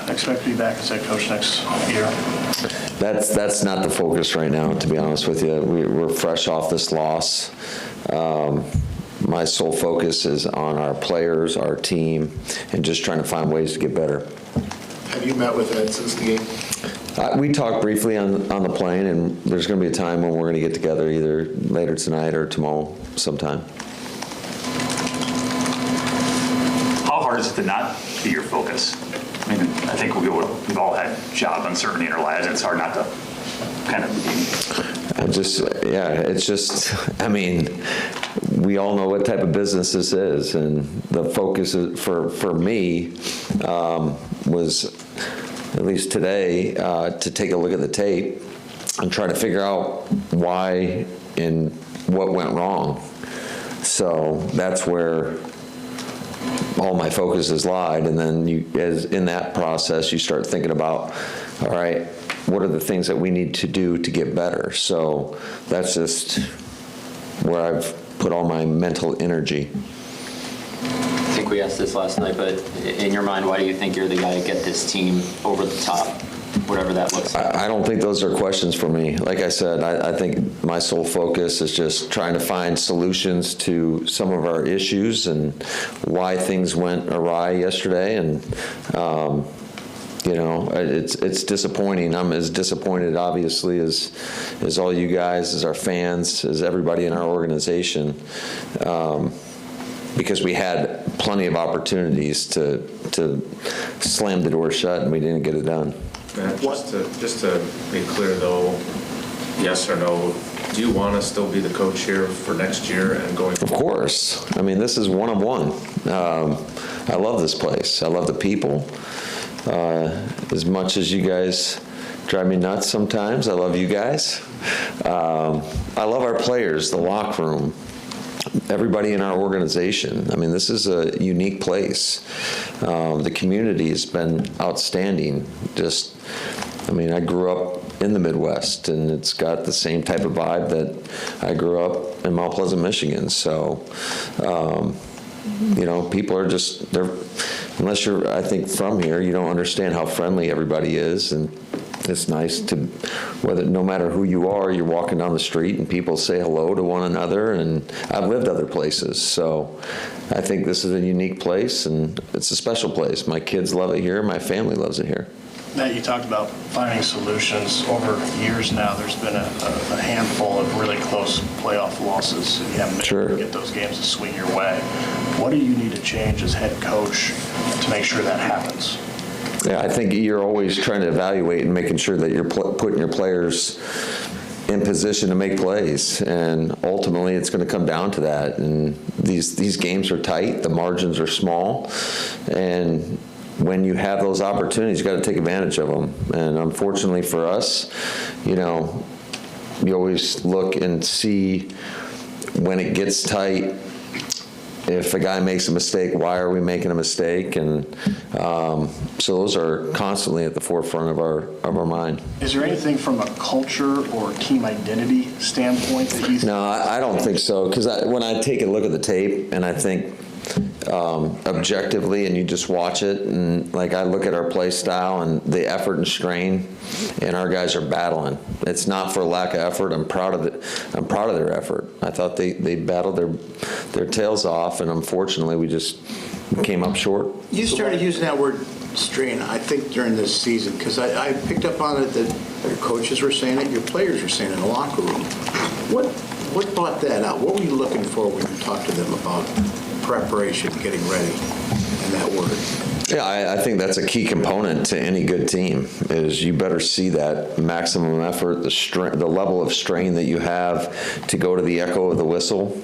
expect to be back as head coach next year? That's not the focus right now, to be honest with you. We're fresh off this loss. My sole focus is on our players, our team, and just trying to find ways to get better. Have you met with Ed since the game? We talked briefly on the plane, and there's going to be a time when we're going to get together either later tonight or tomorrow sometime. How hard is it to not be your focus? I mean, I think we've all had job uncertainty in our lives, and it's hard not to kind of it's just, I mean, we all know what type of business this is, and the focus for me was, at least today, to take a look at the tape and try to figure out why and what went wrong. So that's where all my focus has lied, and then in that process, you start thinking about, all right, what are the things that we need to do to get better? So that's just where I've put all my mental energy. I think we asked this last night, but in your mind, why do you think you're the guy to get this team over the top, whatever that looks like? I don't think those are questions for me. Like I said, I think my sole focus is just trying to find solutions to some of our issues and why things went awry yesterday. And it's disappointing. I'm as disappointed, obviously, as all you guys, as our fans, as everybody in our organization, because we had plenty of opportunities to slam the door shut, and we didn't get it done. Matt, just to be clear, though, yes or no, do you want to still be the coach here for next year and going forward? Of course. I mean, this is one of one. I love this place. I love the people. As much as you guys drive me nuts sometimes, I love you guys. I love our players, the locker room, everybody in our organization. I mean, this is a unique place. The community has been outstanding. I grew up in the Midwest, and it's got the same type of vibe that I grew up in Mount Pleasant, Michigan. So, people are unless you're, I think, from here, you don't understand how friendly everybody is, and it's nice to, no matter who you are, you're walking down the street and people say hello to one another, and I've lived other places, so I think this is a unique place, and it's a special place. My kids love it here, my family loves it here. Matt, you talked about finding solutions. Over years now, there's been a handful of really close playoff losses, and you haven't been able to get those games to swing your way. What do you need to change as head coach to make sure that happens? Yeah, I think you're always trying to evaluate and making sure that you're putting your players in position to make plays, and ultimately it's going to come down to that. And these games are tight, the margins are small, and when you have those opportunities, you got to take advantage of them. And unfortunately for us, you always look and see when it gets tight. If a guy makes a mistake, why are we making a mistake? And so those are constantly at the forefront of our mind. Is there anything from a culture or team identity standpoint that you think? No, I don't think so. Because when I take a look at the tape and I think objectively, and you just watch it, and I look at our play style and the effort and strain, and our guys are battling. It's not for lack of effort. I'm proud of it. I'm proud of their effort. I thought they battled their tails off, and unfortunately we just came up short. You started using that word strain, I think, during this season, because I picked up on it that your coaches were saying it, your players were saying it in the locker room. What brought that out? What were you looking for when you talked to them about preparation, getting ready, and that word? Yeah, I think that's a key component to any good team, is you better see that maximum effort, the level of strain that you have to go to the echo of the whistle.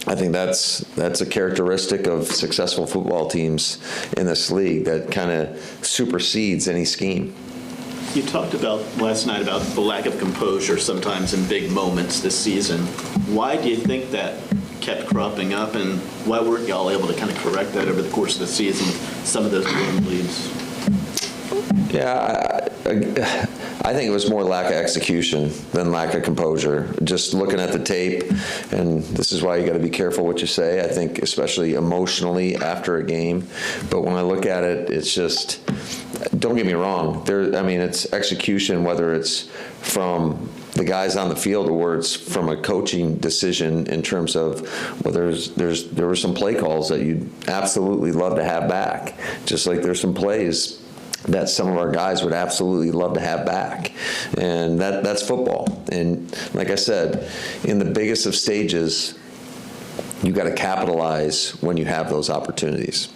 I think that's a characteristic of successful football teams in this league that kind of supersedes any scheme. You talked about last night about the lack of composure sometimes in big moments this season. Why do you think that kept cropping up, and why weren't y'all able to kind of correct that over the course of the season with some of those blown leads? Yeah, I think it was more lack of execution than lack of composure. Just looking at the tape, and this is why you got to be careful what you say, I think, especially emotionally after a game. But when I look at it, it's just, don't get me wrong, it's execution, whether it's from the guys on the field or it's from a coaching decision in terms of, well, there were some play calls that you'd absolutely love to have back, just like there's some plays that some of our guys would absolutely love to have back. And that's football. And like I said, in the biggest of stages, you got to capitalize when you have those opportunities.